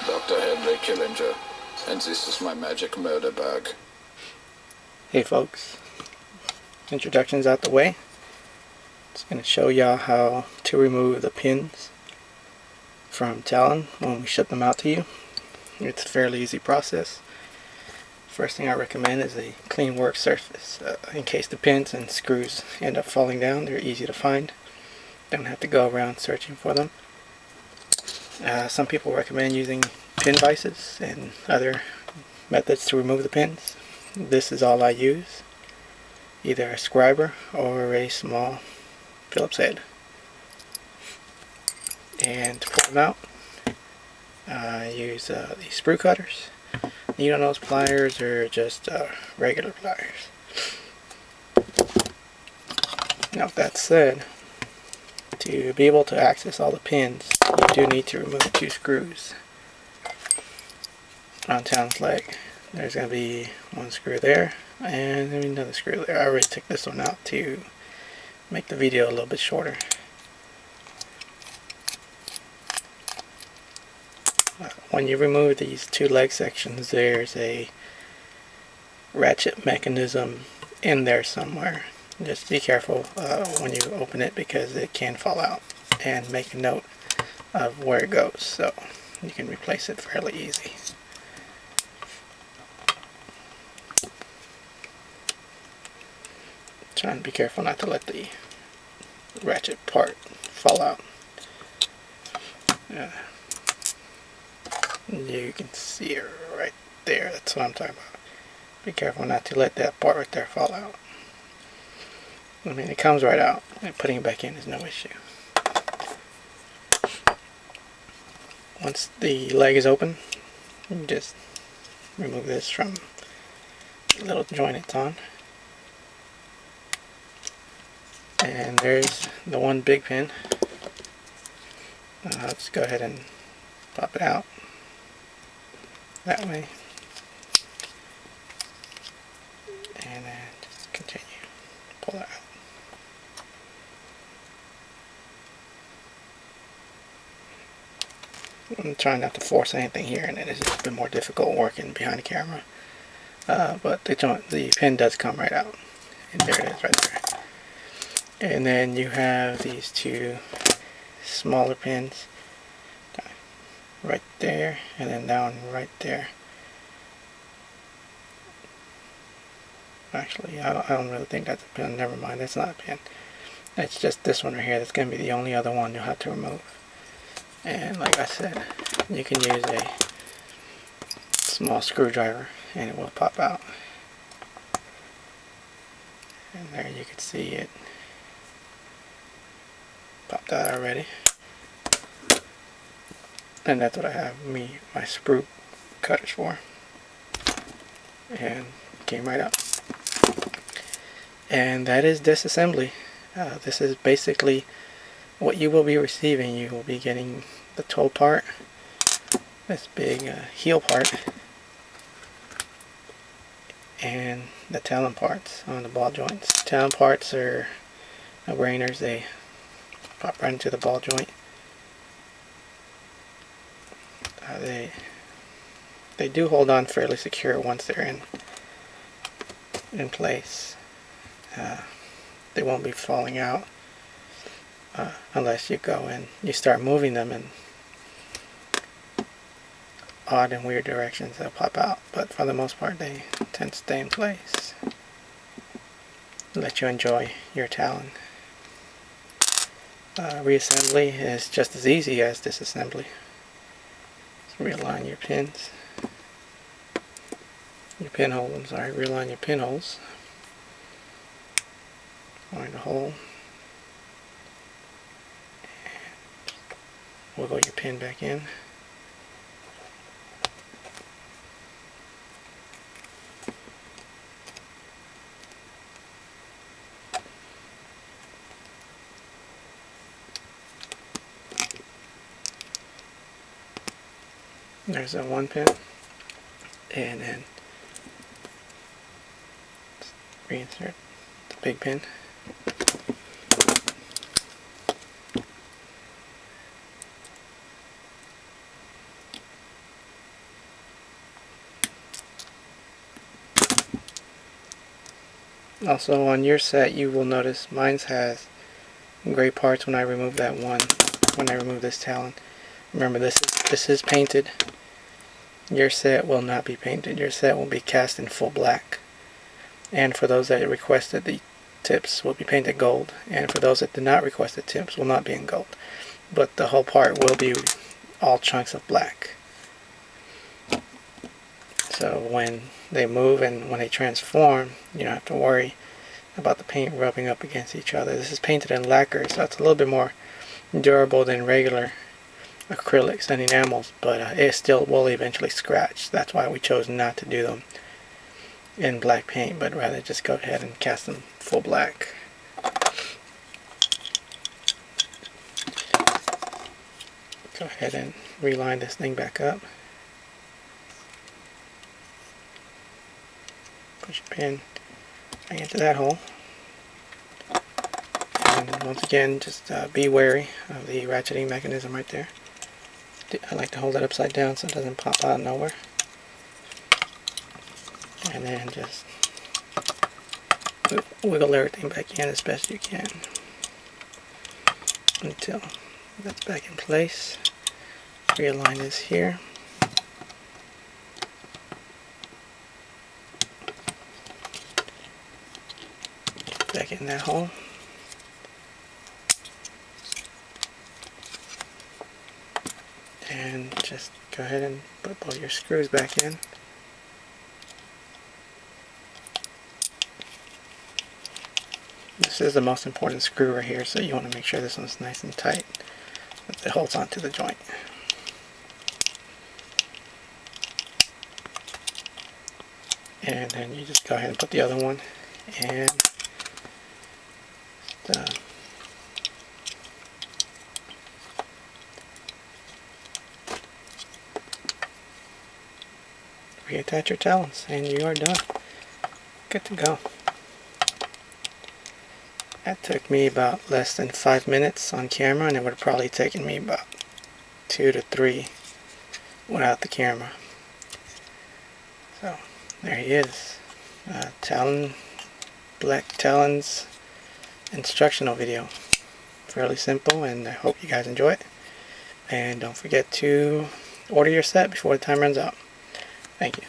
Dr. Henry Killinger, and this is my magic murder bag. Hey folks, introduction's out the way. Just going to show y'all how to remove the pins from Talon when we ship them out to you. It's a fairly easy process. First thing I recommend is a clean work surface. In case the pins and screws end up falling down, they're easy to find. Don't have to go around searching for them. Some people recommend using pin vices and other methods to remove the pins. This is all I use, either a scriber or a small Phillips head. And to pull them out, I use these sprue cutters, needle nose pliers, or just regular pliers. Now with that said, to be able to access all the pins, you do need to remove 2 screws on Talon's leg. There's going to be 1 screw there and another screw there. I already took this one out to make the video a little bit shorter. When you remove these 2 leg sections, there's a ratchet mechanism in there somewhere. Just be careful when you open it, because it can fall out, and make a note of where it goes so you can replace it fairly easy. Trying to be careful not to let the ratchet part fall out. You can see it right there. That's what I'm talking about. Be careful not to let that part right there fall out. I mean, it comes right out, and putting it back in is no issue. Once the leg is open, you just remove this from the little joint it's on. And there's the 1 big pin. I'll just go ahead and pop it out that way. And then just continue. Pull it out. I'm trying not to force anything here, and it is a bit more difficult working behind the camera. But the pin does come right out. And there it is right there. And then you have these 2 smaller pins right there, and then down right there. Actually, I don't really think that's a pin. Never mind, that's not a pin. It's just this one right here. That's going to be the only other one you'll have to remove. And like I said, you can use a small screwdriver and it will pop out. And there you can see it popped out already. And that's what I have my sprue cutters for. And came right out. And that is disassembly. This is basically what you will be receiving. You will be getting the toe part, this big heel part, and the talon parts on the ball joints. Talon parts are no-brainers. They pop right into the ball joint. They do hold on fairly secure once they're in place. They won't be falling out unless you go and you start moving them in odd and weird directions. They'll pop out, but for the most part they tend to stay in place. Let you enjoy your Talon. Reassembly is just as easy as disassembly. Just realign your pins. Realign your pinholes. Find a hole. And wiggle your pin back in. There's that 1 pin. And then reinsert the big pin. Also on your set, you will notice mine has gray parts when I remove that one, when I remove this Talon. Remember, this is painted. Your set will not be painted. Your set will be cast in full black. And for those that requested, the tips will be painted gold. And for those that did not request, the tips will not be in gold. But the whole part will be all chunks of black. So when they move and when they transform, you don't have to worry about the paint rubbing up against each other. This is painted in lacquer, so it's a little bit more durable than regular acrylics and enamels, but it still will eventually scratch. That's why we chose not to do them in black paint, but rather just go ahead and cast them full black. Go ahead and reline this thing back up. Push your pin right into that hole. And once again, just be wary of the ratcheting mechanism right there. I like to hold it upside down so it doesn't pop out of nowhere. And then just wiggle everything back in as best you can until that's back in place. Realign this here. Back in that hole. And just go ahead and put both your screws back in. This is the most important screw right here, so you want to make sure this one's nice and tight, that it holds onto the joint. And then you just go ahead and put the other one, and reattach your talons, and you are done. Good to go. That took me about less than 5 minutes on camera, and it would have probably taken me about 2 to 3 without the camera. So there he is. Talon, Black Talons instructional video. Fairly simple, and I hope you guys enjoy it. And don't forget to order your set before the time runs out. Thank you.